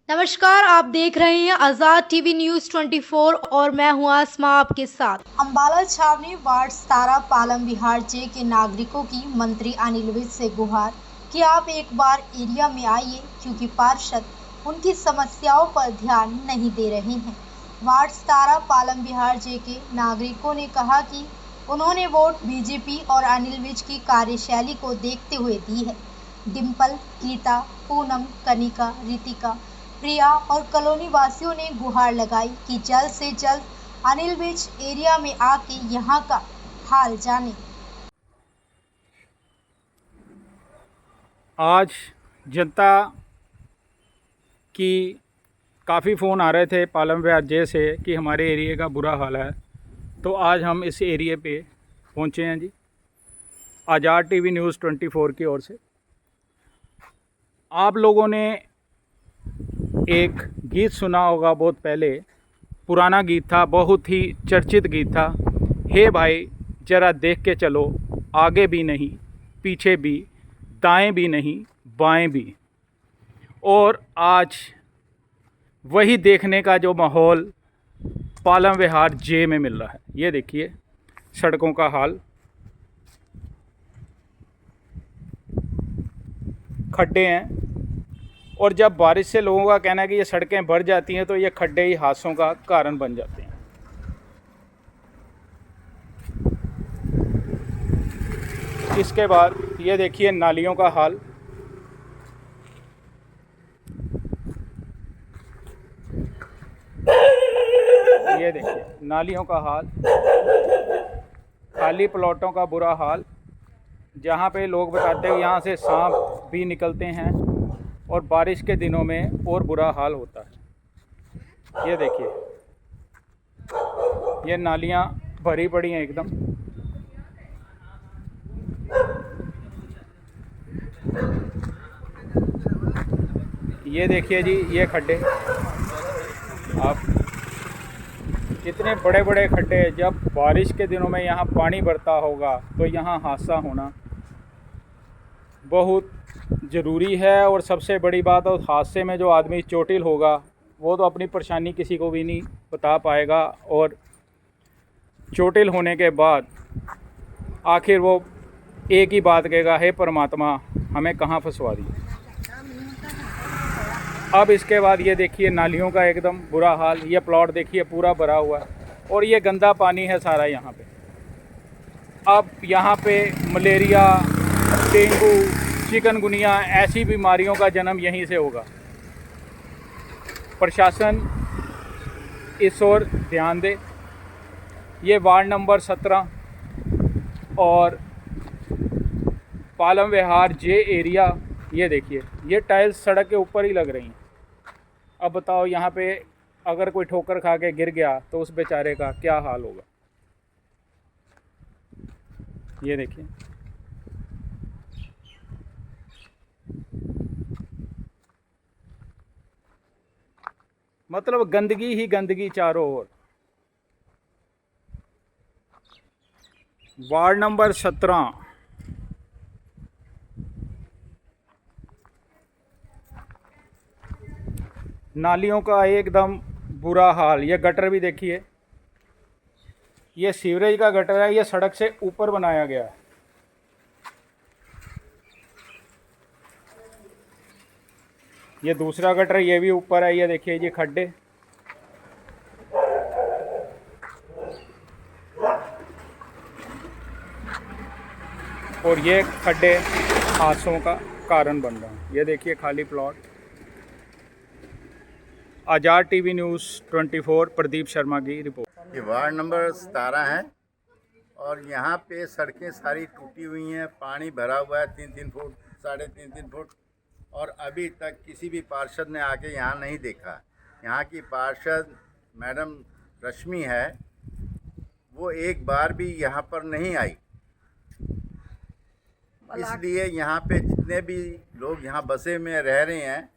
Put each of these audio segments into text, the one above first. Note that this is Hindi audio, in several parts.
नमस्कार, आप देख रहे हैं आज़ाद टीवी न्यूज़ 24 और मैं हूं आसमा आपके साथ। अम्बाला छावनी वार्ड 17 पालम विहार जे के नागरिकों की मंत्री अनिल विज से गुहार कि आप एक बार एरिया में आइए क्योंकि पार्षद उनकी समस्याओं पर ध्यान नहीं दे रहे हैं। वार्ड 17 पालम विहार जे के नागरिकों ने कहा कि उन्होंने वोट बीजेपी और अनिल विज की कार्यशैली को देखते हुए दी है। डिम्पल, गीता, पूनम, कनिका, रितिका, प्रिया और कॉलोनी वासियों ने गुहार लगाई कि जल्द से जल्द अनिल विज एरिया में आके यहां का हाल जाने। आज जनता की काफ़ी फ़ोन आ रहे थे पालम विहार जे से कि हमारे एरिया का बुरा हाल है। तो आज हम इस एरिए पे पहुंचे हैं जी, आज़ाद टीवी न्यूज़ 24 की ओर से। आप लोगों ने एक गीत सुना होगा बहुत पहले, पुराना गीत था, बहुत ही चर्चित गीत था। हे भाई ज़रा देख के चलो, आगे भी नहीं पीछे भी, दाएं भी नहीं बाएं भी। और आज वही देखने का जो माहौल पालम विहार जे में मिल रहा है। ये देखिए सड़कों का हाल, खड्डे हैं। और जब बारिश से लोगों का कहना है कि ये सड़कें भर जाती हैं तो ये खड्डे ही हादसों का कारण बन जाते हैं। इसके बाद ये देखिए नालियों का हाल, ये देखिए नालियों का हाल, खाली प्लॉटों का बुरा हाल, जहाँ पे लोग बताते हैं यहाँ से सांप भी निकलते हैं और बारिश के दिनों में और बुरा हाल होता है। ये देखिए ये नालियाँ भरी पड़ी हैं एकदम। ये देखिए जी ये खड्डे, आप कितने बड़े बड़े खड्डे। जब बारिश के दिनों में यहाँ पानी भरता होगा तो यहाँ हादसा होना बहुत ज़रूरी है। और सबसे बड़ी बात, उस हादसे में जो आदमी चोटिल होगा वो तो अपनी परेशानी किसी को भी नहीं बता पाएगा, और चोटिल होने के बाद आखिर वो एक ही बात कहेगा, हे परमात्मा हमें कहाँ फंसवा दिया। अब इसके बाद ये देखिए नालियों का एकदम बुरा हाल, ये प्लॉट देखिए पूरा भरा हुआ है और ये गंदा पानी है सारा यहाँ पे। अब यहाँ पे मलेरिया, डेंगू, चिकनगुनिया ऐसी बीमारियों का जन्म यहीं से होगा। प्रशासन इस ओर ध्यान दे। ये वार्ड नंबर 17 और पालम विहार जे एरिया, ये देखिए ये टाइल्स सड़क के ऊपर ही लग रही हैं। अब बताओ यहाँ पे अगर कोई ठोकर खा के गिर गया तो उस बेचारे का क्या हाल होगा। ये देखिए मतलब गंदगी ही गंदगी चारों ओर। वार्ड नंबर 17, नालियों का एकदम बुरा हाल। ये गटर भी देखिए, ये सीवरेज का गटर है, ये सड़क से ऊपर बनाया गया है। ये दूसरा गटर, ये भी ऊपर है। ये देखिए ये खड्डे, और ये खड्डे हादसों का कारण बन रहे हैं। ये देखिए खाली प्लॉट। आज़ाद टीवी न्यूज़ 24 प्रदीप शर्मा की रिपोर्ट। ये वार्ड नंबर 17 है और यहाँ पे सड़कें सारी टूटी हुई हैं, पानी भरा हुआ है 3-3 फुट, 3.5-3 फुट, और अभी तक किसी भी पार्षद ने आके यहाँ नहीं देखा। यहाँ की पार्षद मैडम रश्मि है, वो एक बार भी यहाँ पर नहीं आई। इसलिए यहाँ पे जितने भी लोग यहाँ बसे में रह रहे हैं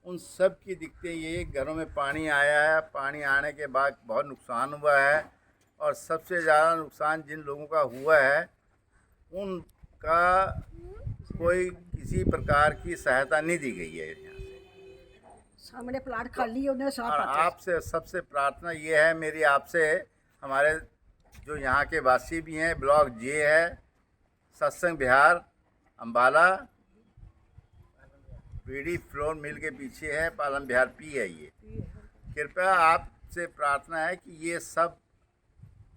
उन सब की दिक्कतें ये, घरों में पानी आया है, पानी आने के बाद बहुत नुकसान हुआ है, और सबसे ज़्यादा नुकसान जिन लोगों का हुआ है उनका कोई किसी प्रकार की सहायता नहीं दी गई है यहाँ से। सामने प्लाट खाली है उन्हें साफ और आता है। आपसे सबसे प्रार्थना ये है मेरी आपसे, हमारे जो यहाँ के वासी भी हैं, ब्लॉक जे है, Satsang Vihar, Ambala, BD floor mill के पीछे है, पालम बिहार पी है ये। कृपया आपसे प्रार्थना है कि ये सब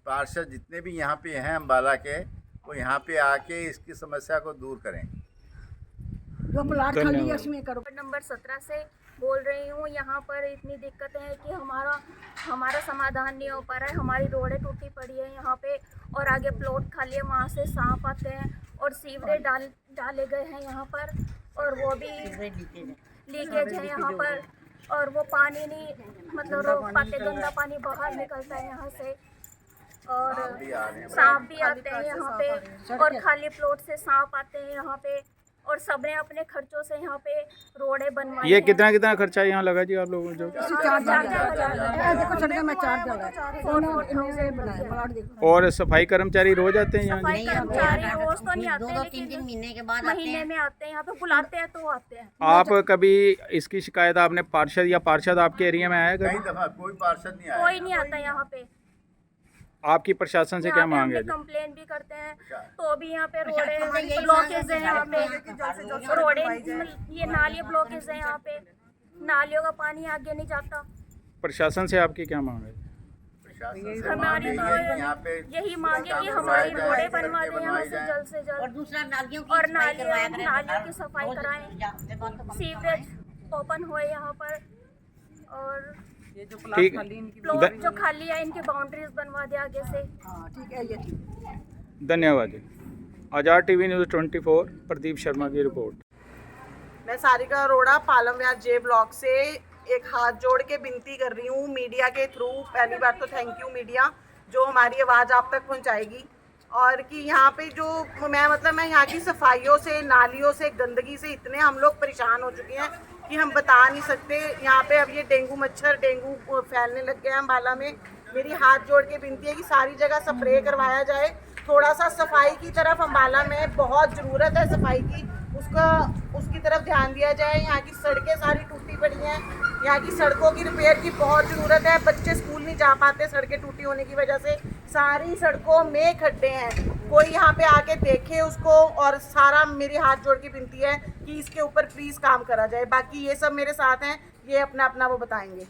पार्षद जितने भी यहाँ पे हैं अम्बाला के, वो यहाँ पे आके इसकी समस्या को दूर करें। जो प्लाट खाली है धन्यवाद। उसमें करो। नंबर 17 से बोल रही हूँ। यहाँ पर इतनी दिक्कतें हैं कि हमारा समाधान नहीं हो पा रहा है। हमारी रोडें टूटी पड़ी है यहाँ पे, और आगे प्लॉट खाली है, वहाँ से सांप आते हैं, और सीवरेज डाले गए हैं यहाँ पर, और वो भी लीकेज है यहाँ पर, और वो पानी नहीं मतलब रोक पाते, गंदा पानी बाहर निकलता है यहाँ से, और सांप भी आते हैं यहाँ पे, और खाली प्लॉट से सांप आते हैं यहाँ पे, और सबने अपने खर्चों से यहाँ पे रोडें बनवाई ये हैं। कितना खर्चा यहाँ लगा जी आप लोगों को जो? देखो सड़क में 4 जगह उन्होंने बनाया प्लाट देखो। और सफाई कर्मचारी रोज आते हैं यहाँ सफाई जी? कर्मचारी रोज तो नहीं आते, दो लेकिन 3 महीने के बाद महीने में आते हैं यहाँ पे, बुलाते हैं तो आते हैं। आप कभी इसकी शिकायत आपने पार्षद या पार्षद आपके एरिया में आया कई कभी? दफा कोई पार्षद नहीं आया। कोई नहीं आता यहाँ पे। आपकी प्रशासन से क्या यहाँ पे मांग है हम जी? कंप्लेन भी करते हैं, तो भी यहाँ पे रोडें ब्लॉकेज है, यहाँ पे रोडें ये नाली ब्लॉकेज है यहाँ पे, नालियों का पानी आगे नहीं जाता। प्रशासन से आपकी क्या मांग है? प्रशासन से हमारी मांग है कि यहाँ पे यही मांगे कि काम हमारी करवाया जाए, रोडें बनवा सड़कें दें यहाँ बनवाई से जाएं। जल्द से और जल्द, दूसरा नालियों की और सफाई करवाया करें। नालियों की सफाई कराएं, सीवरेज ओपन हुए यहाँ पर, और ठीक प्लॉट जो खाली है इनकी बाउंड्रीज बनवा दे आगे से। हाँ ठीक है ये ठीक है। धन्यवाद जी। आज़ाद टीवी न्यूज़ 24 प्रदीप शर्मा की रिपोर्ट। मैं सारिका अरोड़ा पालम विहार जे ब्लॉक से एक हाथ जोड़ के विनती कर रही हूँ मीडिया के थ्रू। पहली बार तो थैंक यू मीडिया जो हमारी आवाज़ आप तक पहुँचाएगी, और कि यहाँ पे जो मैं यहाँ की सफाइयों से, नालियों से, गंदगी से इतने हम लोग परेशान हो चुके हैं कि हम बता नहीं सकते। यहाँ पे अब ये डेंगू फैलने लग गया है अम्बाला में। मेरी हाथ जोड़ के विनती है कि सारी जगह स्प्रे करवाया जाए। थोड़ा सा सफाई की तरफ अम्बाला में बहुत ज़रूरत है सफाई की, उसकी तरफ ध्यान दिया जाए। यहाँ की सड़कें सारी टूटी पड़ी हैं, यहाँ की सड़कों की रिपेयर की बहुत ज़रूरत है। बच्चे स्कूल नहीं जा पाते सड़कें टूटी होने की वजह से, सारी सड़कों में खड्डे हैं। कोई यहाँ पे आके देखे उसको, और सारा मेरी हाथ जोड़ की विनती है कि इसके ऊपर प्लीज़ काम करा जाए। बाकी ये सब मेरे साथ हैं, ये अपना अपना वो बताएंगे।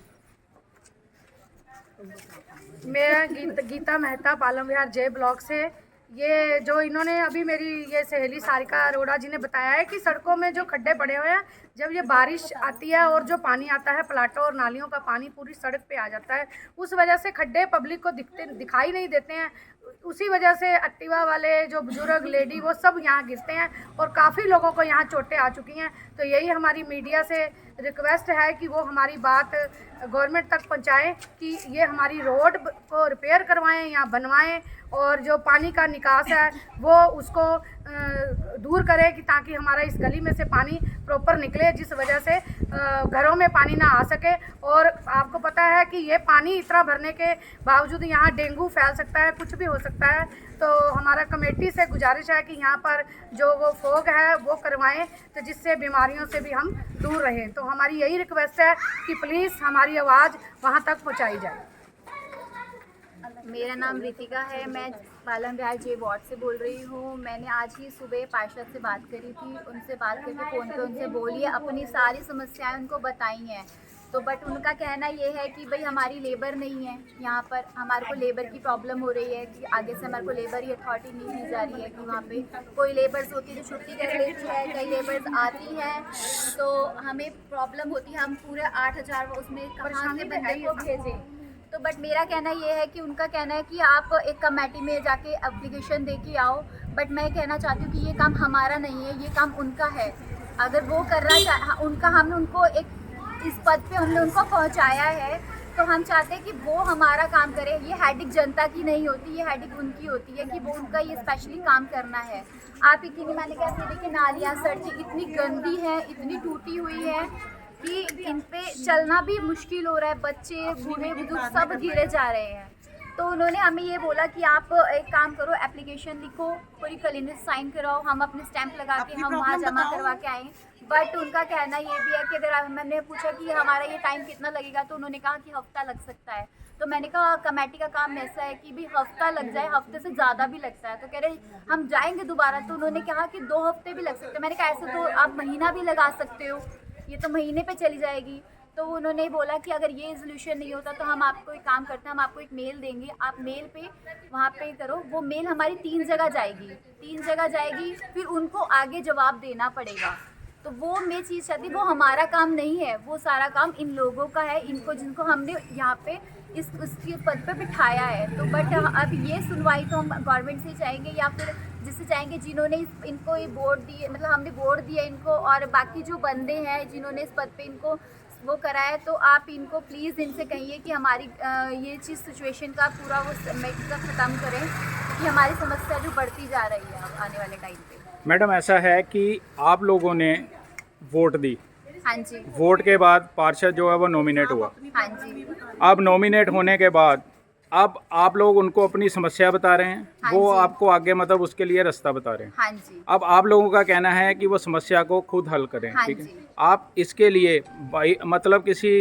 मैं गीता मेहता पालम विहार जे ब्लॉक से। ये जो इन्होंने अभी मेरी ये सहेली सारिका अरोड़ा जी ने बताया है कि सड़कों में जो खड्डे पड़े हुए हैं, जब ये बारिश आती है और जो पानी आता है प्लाटों और नालियों का पानी पूरी सड़क पे आ जाता है, उस वजह से खड्डे पब्लिक को दिखाई नहीं देते हैं। उसी वजह से एक्टिवा वाले जो बुजुर्ग लेडी वो सब यहाँ गिरते हैं, और काफ़ी लोगों को यहाँ चोटें आ चुकी हैं। तो यही हमारी मीडिया से रिक्वेस्ट है कि वो हमारी बात गवर्नमेंट तक पहुँचाएँ कि ये हमारी रोड को रिपेयर करवाएं या बनवाएं, और जो पानी का निकास है वो उसको दूर करें कि ताकि हमारा इस गली में से पानी प्रॉपर निकले, जिस वजह से घरों में पानी ना आ सके। और आपको पता है कि ये पानी इतना भरने के बावजूद यहाँ डेंगू फैल सकता है, कुछ भी हो सकता है। तो हमारा कमेटी से गुजारिश है कि यहाँ पर जो वो फोग है वो करवाएं, तो जिससे बीमारियों से भी हम दूर रहें। तो हमारी यही रिक्वेस्ट है कि प्लीज़ हमारी आवाज़ वहाँ तक पहुँचाई जाए। मेरा नाम रितिका है, मैं पालम विहार जे वार्ड से बोल रही हूँ। मैंने आज ही सुबह पार्षद से बात करी थी, उनसे बात करके फ़ोन पे उनसे बोली है, अपनी सारी समस्याएं उनको बताई हैं। तो बट उनका कहना ये है कि भाई हमारी लेबर नहीं है यहाँ पर, हमारे को लेबर की प्रॉब्लम हो रही है कि आगे से हमारे को लेबर ही अथॉरिटी नहीं दी जा रही है कि वहाँ पे कोई लेबर्स होती है जो छुट्टी कर लेती है, कई लेबर्स आती हैं तो हमें प्रॉब्लम होती है, हम पूरे 8,000 उसमें कहाँ से बंदे को भेजें। तो बट मेरा कहना ये है कि उनका कहना है कि आप एक कमेटी में जाके एप्लीकेशन दे के आओ, बट मैं कहना चाहती हूँ कि ये काम हमारा नहीं है, ये काम उनका है। अगर वो करना उनका, हमने उनको एक इस पद पे हमने उनको पहुँचाया है, तो हम चाहते हैं कि वो हमारा काम करे। ये हेडिक जनता की नहीं होती, ये हेडिक उनकी होती है कि वो उनका ये स्पेशली काम करना है। आप यकीन नहीं मानेंगे, ऐसे देखिए नालियाँ, सड़कें इतनी गंदी हैं, इतनी टूटी हुई हैं कि इन पे चलना भी मुश्किल हो रहा है। बच्चे, बूढ़े बुजुर्ग सब गिरे जा रहे हैं। तो उन्होंने हमें ये बोला कि आप एक काम करो, एप्लीकेशन लिखो, पूरी क्लीनिक साइन कराओ, हम अपने स्टैंप लगा के हम वहाँ जमा करवा के आए। बट उनका कहना ये भी है कि अगर मैंने पूछा कि हमारा ये टाइम कितना लगेगा, तो उन्होंने कहा कि हफ्ता लग सकता है। तो मैंने कहा कमेटी का काम ऐसा है कि भी हफ्ता लग जाए, हफ्ते से ज़्यादा भी लगता है। तो कह रहे हम जाएंगे दोबारा। तो उन्होंने कहा कि 2 हफ्ते भी लग सकते हैं। मैंने कहा ऐसे तो आप महीना भी लगा सकते हो, ये तो महीने पे चली जाएगी। तो उन्होंने बोला कि अगर ये रेजोल्यूशन नहीं होता तो हम आपको एक काम करते हैं, हम आपको एक मेल देंगे, आप मेल पे वहाँ पे करो। वो मेल हमारी 3 जगह जाएगी, फिर उनको आगे जवाब देना पड़ेगा। तो वो मैं चीज़ चाहती, वो हमारा काम नहीं है, वो सारा काम इन लोगों का है, इनको जिनको हमने यहाँ पे उसके पद पे बिठाया है। तो बट अब ये सुनवाई तो हम गवर्नमेंट से चाहेंगे, या फिर जिससे चाहेंगे जिन्होंने इनको ये वोट दिए, मतलब हमने वोट दिया इनको, और बाकी जो बंदे हैं जिन्होंने इस पद पे इनको वो कराया। तो आप इनको प्लीज़ इनसे कहिए कि हमारी ये चीज़ सिचुएशन का पूरा वो का ख़त्म करें, कि हमारी समस्या जो बढ़ती जा रही है अब आने वाले टाइम पे। मैडम ऐसा है कि आप लोगों ने वोट दी, हाँ जी, वोट के बाद पार्षद जो है वो नॉमिनेट हुआ। हाँ जी, अब नॉमिनेट होने के बाद अब आप लोग उनको अपनी समस्या बता रहे हैं, हाँ वो जी। आपको आगे मतलब उसके लिए रास्ता बता रहे हैं। हाँ जी, अब आप लोगों का कहना है कि वो समस्या को खुद हल करें, हाँ ठीक है। जी। आप इसके लिए मतलब किसी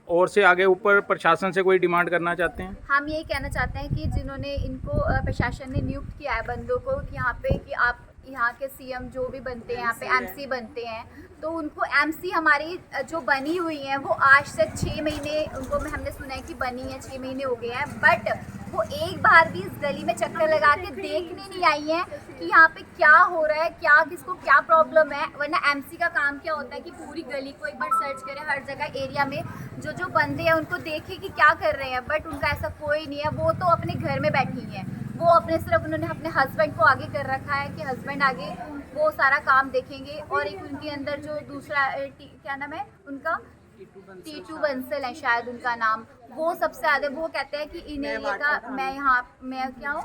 और से आगे ऊपर प्रशासन से कोई डिमांड करना चाहते हैं? हम यही कहना चाहते हैं कि जिन्होंने इनको प्रशासन ने नियुक्त किया है बंदों को, कि यहाँ पे कि आप यहाँ के सीएम जो भी बनते हैं, यहाँ पे एमसी बनते हैं, तो उनको एमसी हमारी जो बनी हुई है वो आज तक 6 महीने उनको हमने सुना है कि बनी है, 6 महीने हो गए हैं। बट वो एक बार भी इस गली में चक्कर लगा के देखने नहीं आई हैं कि यहाँ पे क्या हो रहा है, क्या किसको क्या प्रॉब्लम है। वरना एमसी का काम क्या होता है कि पूरी गली को एक बार सर्च करे, हर जगह एरिया में जो बंदे हैं उनको देखे कि क्या कर रहे हैं। बट उनका ऐसा कोई नहीं है, वो तो अपने घर में बैठी हैं, वो अपने सिर्फ उन्होंने अपने हस्बैंड को आगे कर रखा है कि हस्बैंड आगे वो सारा काम देखेंगे। और एक उनके अंदर जो दूसरा क्या नाम है उनका, टीटू बंसल है शायद उनका नाम, वो सबसे ज़्यादा वो कहते हैं कि इन एरिया का मैं क्या हूँ,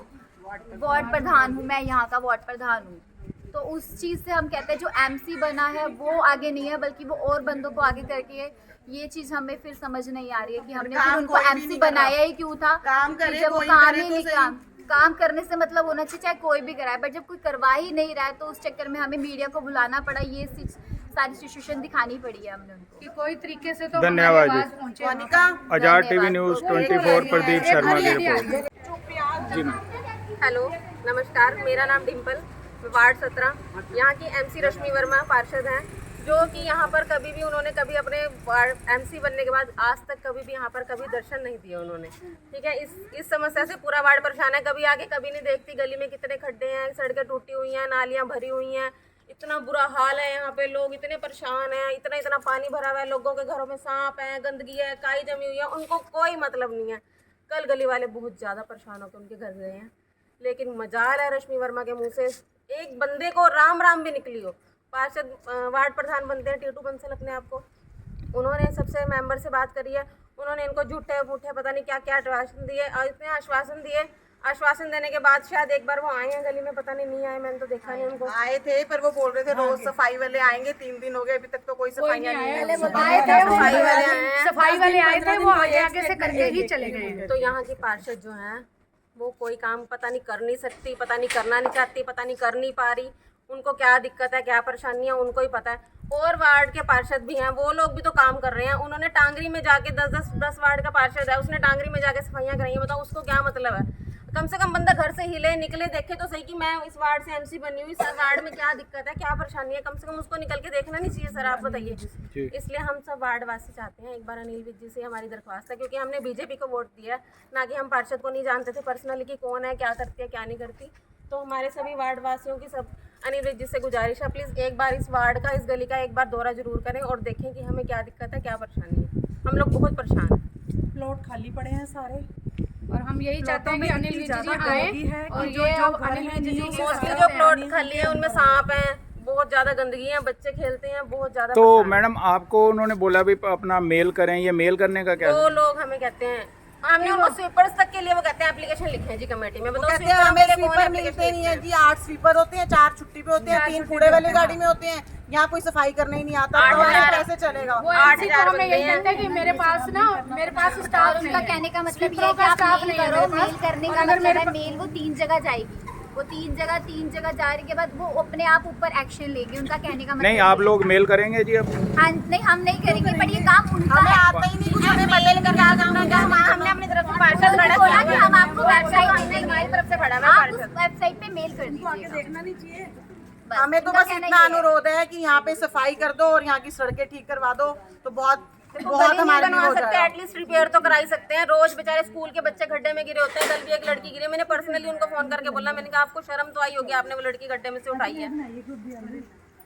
वार्ड प्रधान हूँ, मैं यहाँ का वार्ड प्रधान हूँ। तो उस चीज़ से हम कहते हैं जो एमसी बना है वो आगे नहीं है, बल्कि वो और बंदों को आगे करके ये चीज़ हमें फिर समझ नहीं आ रही है कि हमने फिर उनको एमसी बनाया ही क्यों था। काम करे, जब वो कोई काम करे ही तो नहीं, सही। काम करने से मतलब होना चाहिए चाहे कोई भी कराए, बट जब कोई करवा ही नहीं रहा है तो उस चक्कर में हमें मीडिया को बुलाना पड़ा, ये सारी सिचुएशन दिखानी पड़ी है हमने उनको। कि कोई तरीके से तो धन्यवाद हमारी जी। आवाज़ पहुंचे। मोनिका, आजाद धन्यवाद। टीवी न्यूज़ 24 प्रदीप शर्मा की रिपोर्ट। जी मैम। हेलो, नमस्कार, मेरा नाम डिम्पल, वार्ड 17 यहाँ की एमसी रश्मि वर्मा पार्षद हैं, जो कि यहाँ पर कभी भी उन्होंने कभी अपने एमसी बनने के बाद आज तक कभी भी यहाँ पर कभी दर्शन नहीं दिए उन्होंने, ठीक है। इस समस्या से पूरा वार्ड परेशान है, कभी आगे कभी नहीं देखती। गली में कितने खड्डे हैं, सड़कें टूटी हुई हैं, नालियाँ भरी हुई हैं, इतना बुरा हाल है यहाँ पे, लोग इतने परेशान हैं, इतना पानी भरा हुआ है, लोगों के घरों में सांप है, गंदगी है, काई जमी हुई है, उनको कोई मतलब नहीं है। कल गली वाले बहुत ज़्यादा परेशान होकर उनके घर गए हैं, लेकिन मजाल है रश्मि वर्मा के मुँह से एक बंदे को राम राम भी निकली हो। पार्षद वार्ड प्रधान बनते हैं टीटू बंसल अपने आप को, उन्होंने सबसे मेंबर से बात करी है, उन्होंने इनको झूठे मूठे पता नहीं क्या क्या आश्वासन दिए, और इतने आश्वासन दिए, आश्वासन देने के बाद शायद एक बार वो आए हैं गली में, पता नहीं आए, मैंने तो देखा नहीं उनको। आए थे पर वो बोल रहे थे रोज सफाई वाले आएंगे, 3 दिन हो गए अभी तक तो कोई सफाइयाँ नहीं है। सफाई वाले आए थे, वो आगे से करके ही चले गए। तो यहाँ की पार्षद जो हैं वो कोई काम पता नहीं कर नहीं सकती, पता नहीं करना नहीं चाहती, पता नहीं कर नहीं पा रही, उनको क्या दिक्कत है, क्या परेशानी है, उनको ही पता है। और वार्ड के पार्षद भी हैं, वो लोग भी तो काम कर रहे हैं। उन्होंने टांगरी में जाके 10 वार्ड का पार्षद है, उसने टांगरी में जाके सफाइयाँ कराई हैं, बताओ उसको क्या मतलब है। कम से कम बंदा घर से हिले निकले देखे तो सही कि मैं इस वार्ड से एमसी बनी हुई, इस वार्ड में क्या दिक्कत है, क्या परेशानी है, कम से कम उसको निकल के देखना नहीं चाहिए सर, आप बताइए। इसलिए हम सब वार्ड वासी चाहते हैं, एक बार अनिल विज जी से हमारी दरख्वास्त है, क्योंकि हमने बीजेपी को वोट दिया है, ना कि हम पार्षद को नहीं जानते थे पर्सनली कि कौन है, क्या करती है, क्या नहीं करती। तो हमारे सभी वार्ड वासियों की सब अनिल विज जी से गुजारिश है, प्लीज़ एक बार इस वार्ड का, इस गली का एक बार दौरा जरूर करें और देखें कि हमें क्या दिक्कत है, क्या परेशानी है। हम लोग बहुत परेशान हैं। प्लॉट खाली पड़े हैं सारे, और हम यही चाहते हैं कि अनिल विज जी आए, और ये अनिल विज जी मोस्टली जो प्लॉट खाली है उनमें सांप हैं, बहुत ज़्यादा गंदगी है, बच्चे खेलते हैं, बहुत ज़्यादा। तो मैडम आपको उन्होंने बोला भी अपना मेल करें, ये मेल करने का क्या? दो लोग हमें कहते हैं हमने उनको स्वीपर्स तक के लिए वो कहते हैं एप्लीकेशन लिखे हैं जी कमेटी में, बताओ कहते हैं हमें स्वीपर मिलते नहीं है जी, 8 स्वीपर होते हैं, 4 छुट्टी पे होते हैं, 3 कूड़े वाली गाड़ी में होते हैं, यहाँ कोई सफाई करने ही नहीं आता, तो कैसे चलेगा? वो ऐसी तो हमें यही कहते हैं कि मेरे पास स्टाफ उनका कहने का मतलब ये है कि आप मेल करो, मेल करने का मतलब है मेल वो 3 जगह जाएगी, वो 3 जगह जाने के बाद वो अपने आप ऊपर एक्शन लेंगे, उनका कहने का मतलब नहीं आप लोग मेल करेंगे जी अब? हाँ नहीं हम नहीं करेंगे, पर ये काम उनका है, आता ही नहीं, कुछ हमें पता नहीं क्या करना है। हमने अपनी तरफ से पार्षद उन्होंने बोला कि हम आपको वेबसाइट देंगे, हमारी तरफ से खड़ा है आप पार्षद। उस वेबसाइट पे मेल कर दीजिएगा। देखना नहीं चाहिए। बस, हमें तो उनका बस कहना इतना ये है। अनुरोध है कि यहाँ पे सफाई कर दो और यहाँ की सड़कें ठीक करवा दो, तो बहुत गली हमारे नहीं लिए बनवा हो सकते, जाएगा। एटलीस्ट रिपेयर तो कराई सकते हैं। रोज बेचारे स्कूल के बच्चे गड्ढे में गिरे होते हैं, कल भी एक लड़की गिरी, मैंने पर्सनली उनको फोन करके बोला, मैंने कहा आपको शर्म तो आई होगी, आपने वो लड़की गड्ढे में से उठाई है।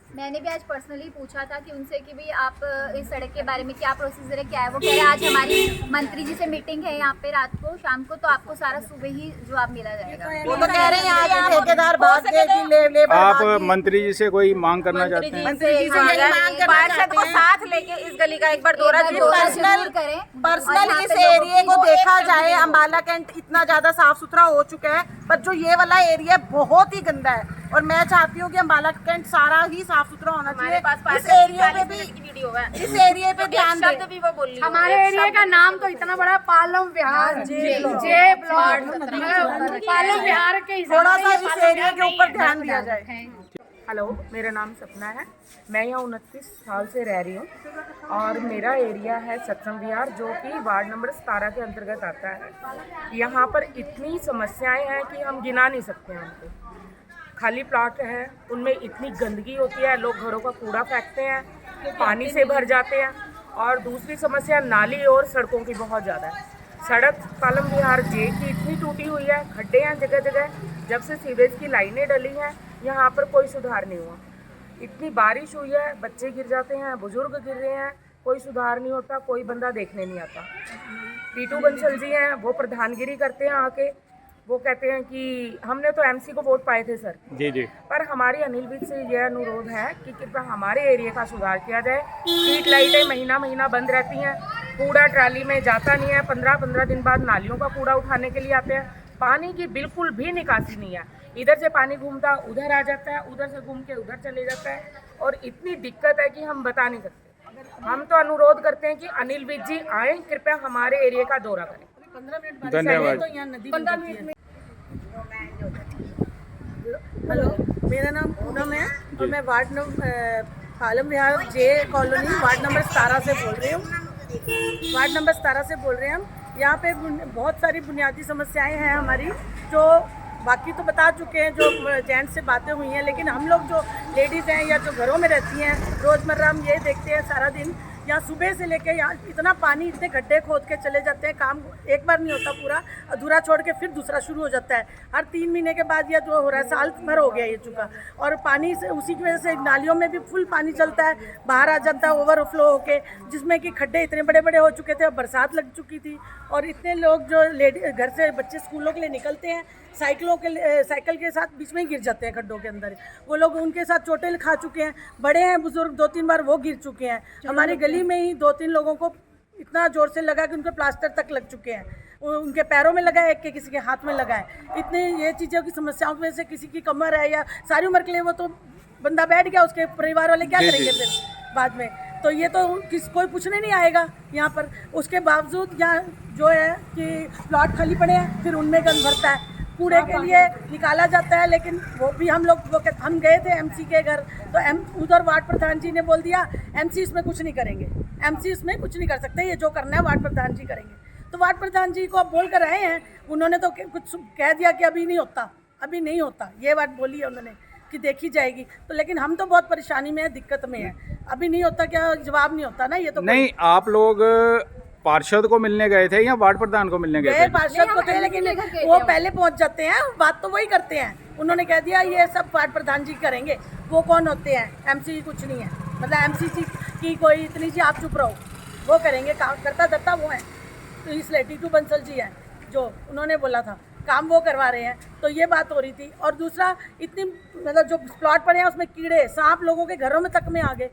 मैंने भी आज पर्सनली पूछा था कि उनसे कि भाई आप इस सड़क के बारे में क्या प्रोसीजर है, क्या है। वो कह रहे हैं आज हमारी मंत्री जी से मीटिंग है यहाँ पे रात को शाम को, तो आपको सारा सुबह ही जवाब मिला जाएगा। वो तो कह रहे हैं यहाँ के ठेकेदार भाग गए कि लेबर आप भाग गई। मंत्री जी से कोई मांग करना चाहते हैं? मंत्री जी से यही मांग करना पार्षद चाहते को हैं। साथ लेके इस गली का एक बार दौरा जरूर जरूर करें। पर्सनल और यहाँ इस पे लोगों एरिया की को वो देखा एक जाए, अम्बाला कैंट इतना ज्यादा साफ सुथरा हो चुका है, पर जो ये वाला एरिया बहुत ही गंदा है, और मैं चाहती हूँ कि अम्बाला कैंट सारा ही साफ सुथरा होना हमारे चाहिए। पास इस एरिया पे भी वीडियो है, इस एरिया पे ध्यान शब्द दें। भी वो बोल रही है। हमारे एरिया का नाम तो इतना बड़ा पालम विहार जे ब्लॉक, पालम विहार के हिसाब थोड़ा से सा ये इस पालम एरिया विहार के ऊपर ध्यान दिया जाए। हेलो, मेरा नाम सपना है। मैं यहाँ 29 साल से रह रही हूँ और मेरा एरिया है सत्संग विहार, जो कि वार्ड नंबर 17 के अंतर्गत आता है। यहाँ पर इतनी समस्याएं हैं कि हम गिना नहीं सकते हैं उनको। खाली प्लाट है, उनमें इतनी गंदगी होती है, लोग घरों का कूड़ा फेंकते हैं, पानी से भर जाते हैं। और दूसरी समस्या नाली और सड़कों की बहुत ज़्यादा है। सड़क पालम विहार जे की इतनी टूटी हुई है, खड्डे हैं जगह जगह। जब से सीवेज की लाइनें डली हैं यहाँ पर कोई सुधार नहीं हुआ। इतनी बारिश हुई है, बच्चे गिर जाते हैं, बुजुर्ग गिर रहे हैं, कोई सुधार नहीं होता, कोई बंदा देखने नहीं आता। टीटू बंसल जी हैं, वो प्रधानगिरी करते हैं आके, वो कहते हैं कि हमने तो एमसी को वोट पाए थे सर जी जी, पर हमारी अनिल विज से यह अनुरोध है कि कृपया हमारे एरिया का सुधार किया जाए। स्ट्रीट लाइटें महीना महीना बंद रहती हैं, कूड़ा ट्राली में जाता नहीं है, 15-15 दिन बाद नालियों का कूड़ा उठाने के लिए आते हैं। पानी की बिल्कुल भी निकासी नहीं है, इधर से पानी घूमता उधर आ जाता है, उधर से घूम के उधर चले जाता है, और इतनी दिक्कत है कि हम बता नहीं सकते। हम तो अनुरोध करते हैं कि अनिल विज जी आए, कृपया हमारे एरिया का दौरा करें। धन्यवाद। हेलो, मेरा नाम पूनम है और मैं वार्ड नंबर पालम विहार जे कॉलोनी वार्ड नंबर 17 से बोल रही हूँ। वार्ड नंबर 17 से बोल रहे हैं हम। यहाँ पे बहुत सारी बुनियादी समस्याएं हैं हमारी, जो बाकी तो बता चुके हैं, जो जेंट्स से बातें हुई हैं, लेकिन हम लोग जो लेडीज़ हैं या जो घरों में रहती हैं, रोज़मर्रा हम ये देखते हैं सारा दिन यहाँ सुबह से लेके यहाँ इतना पानी, इतने गड्ढे खोद के चले जाते हैं, काम एक बार नहीं होता, पूरा अधूरा छोड़ के फिर दूसरा शुरू हो जाता है। हर 3 महीने के बाद यह जो हो रहा है, साल भर हो गया ये चुका, और पानी से उसी की वजह से नालियों में भी फुल पानी चलता है, बाहर आ जाता है ओवरफ्लो होके, जिसमें कि खड्डे इतने बड़े बड़े हो चुके थे, बरसात लग चुकी थी, और इतने लोग जो घर से बच्चे स्कूलों के लिए निकलते हैं, साइकिल के साथ बीच में ही गिर जाते हैं खड्डों के अंदर। वो लोग उनके साथ चोटें खा चुके हैं, बड़े हैं बुजुर्ग, 2-3 बार वो गिर चुके हैं। हमारी गली में ही 2-3 लोगों को इतना जोर से लगा कि उनके प्लास्टर तक लग चुके हैं, उनके पैरों में लगा है, एक के किसी के हाथ में लगा है। इतने ये चीज़ों की समस्याओं की वजह से किसी की कमर है या सारी उम्र के लिए वो तो बंदा बैठ गया, उसके परिवार वाले क्या करेंगे फिर बाद में? तो ये तो कोई पूछने नहीं आएगा यहाँ पर। उसके बावजूद यहाँ जो है कि प्लॉट खाली पड़े हैं, फिर उनमें गंद भरता है, कूड़े के लिए निकाला जाता है। लेकिन वो भी हम गए थे एमसी के घर, तो उधर वार्ड प्रधान जी ने बोल दिया एमसी इसमें कुछ नहीं करेंगे, एमसी इसमें कुछ नहीं कर सकते, ये जो करना है वार्ड प्रधान जी करेंगे। तो वार्ड प्रधान जी को अब बोल कर आए हैं, उन्होंने तो कुछ कह दिया कि अभी नहीं होता, अभी नहीं होता, ये बात बोली है उन्होंने कि देखी जाएगी। तो लेकिन हम तो बहुत परेशानी में है, दिक्कत में है, अभी नहीं होता क्या जवाब नहीं होता ना, ये तो नहीं आप लोग पार्षद को मिलने गए थे या वार्ड प्रधान को मिलने गए थे? पार्षद को थे, लेकिन वो पहले पहुंच जाते हैं, बात तो वही करते हैं। उन्होंने कह दिया ये सब वार्ड प्रधान जी करेंगे, वो कौन होते हैं? एमसी कुछ नहीं है, मतलब एमसी की कोई इतनी सी आप चुप रहो, वो करेंगे, काम करता धरता वो है। तो इसलिए टीटू बंसल जी हैं जो उन्होंने बोला था काम वो करवा रहे हैं, तो ये बात हो रही थी। और दूसरा, इतनी मतलब जो प्लॉट पड़े हैं उसमें कीड़े सांप लोगों के घरों में तक में आ गए,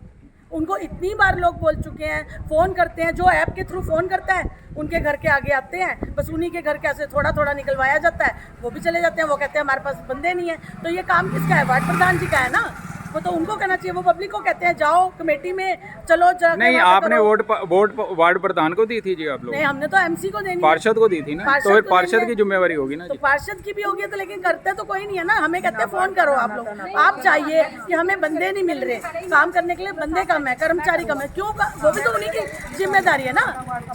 उनको इतनी बार लोग बोल चुके हैं, फ़ोन करते हैं, जो ऐप के थ्रू फ़ोन करता है उनके घर के आगे आते हैं, बस उन्हीं के घर के ऐसे थोड़ा थोड़ा निकलवाया जाता है, वो भी चले जाते हैं। वो कहते हैं हमारे पास बंदे नहीं है। तो ये काम किसका है? वार्ड प्रधान जी का है ना, वो तो उनको कहना चाहिए। वो पब्लिक को कहते हैं जाओ कमेटी में चलो नहीं, आपने वोट वार्ड प्रधान को दी थी जी आप लोग? नहीं, हमने तो एमसी को देनी, पार्षद को दी थी ना, तो फिर पार्षद की जिम्मेवारी होगी ना तो जी। पार्षद की भी होगी तो, लेकिन करते तो कोई नहीं है ना। हमें कहते हैं फोन करो आप लोग, आप चाहिए कि हमें बंदे नहीं मिल रहे काम करने के लिए, बंदे कम है, कर्मचारी कम है, क्यों? वो भी तो उन्हीं की जिम्मेदारी है ना।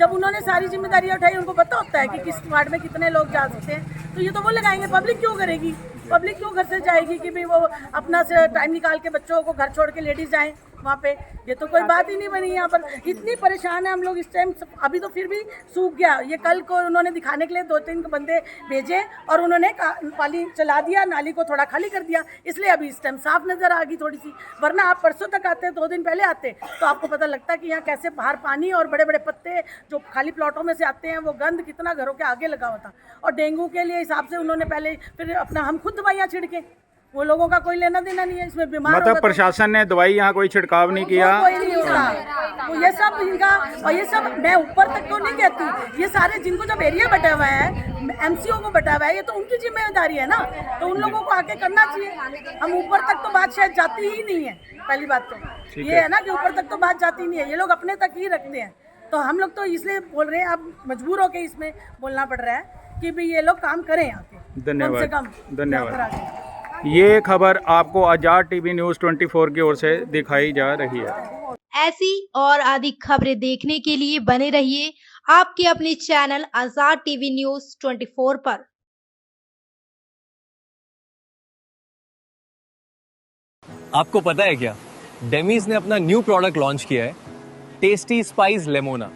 जब उन्होंने सारी जिम्मेदारी उठाई, उनको पता होता है कि किस वार्ड में कितने लोग जा सकते हैं, तो ये तो वो लगाएंगे। पब्लिक क्यों करेगी? पब्लिक क्यों घर से जाएगी कि भाई वो अपना से टाइम निकाल के बच्चों को घर छोड़ के लेडीज जाएं वहाँ पे? ये तो कोई बात ही नहीं बनी। यहाँ पर इतनी परेशान है हम लोग इस टाइम। अभी तो फिर भी सूख गया। ये कल को उन्होंने दिखाने के लिए 2-3 बंदे भेजे और उन्होंने पानी चला दिया, नाली को थोड़ा खाली कर दिया, इसलिए अभी इस टाइम साफ नज़र आ गई थोड़ी सी। वरना आप परसों तक आते, 2 दिन पहले आते, तो आपको पता लगता कि यहाँ कैसे बाहर पानी और बड़े बड़े पत्ते जो खाली प्लॉटों में से आते हैं, वो गंद कितना घरों के आगे लगा हुआ था। और डेंगू के लिए हिसाब से उन्होंने पहले फिर अपना हम खुद दवाइयाँ छिड़के, वो लोगों का कोई लेना देना नहीं है इसमें। बीमार मतलब प्रशासन ने दवाई यहाँ कोई छिड़काव नहीं किया? कोई नहीं होता। तो ये सब इनका, और ये सब मैं ऊपर तक तो नहीं कहती, ये सारे जिनको जब एरिया बटा हुआ है, एमसीओ को बटा हुआ है, ये तो उनकी जिम्मेदारी है ना, तो उन लोगों को आके करना चाहिए। हम ऊपर तक तो बात शायद जाती ही नहीं है। पहली बात तो ये है ना कि ऊपर तक तो बात जाती नहीं है, ये लोग अपने तक ही रखते हैं। तो हम लोग तो इसलिए बोल रहे हैं, अब मजबूर होके इसमें बोलना पड़ रहा है कि भाई ये लोग काम करें आके। धन्यवाद, धन्यवाद। ये खबर आपको आजाद टीवी न्यूज़ 24 की ओर से दिखाई जा रही है। ऐसी और अधिक खबरें देखने के लिए बने रहिए आपके अपने चैनल आजाद टीवी न्यूज़ 24 पर। आपको पता है क्या, डेमीज ने अपना न्यू प्रोडक्ट लॉन्च किया है, टेस्टी स्पाइस लेमोना।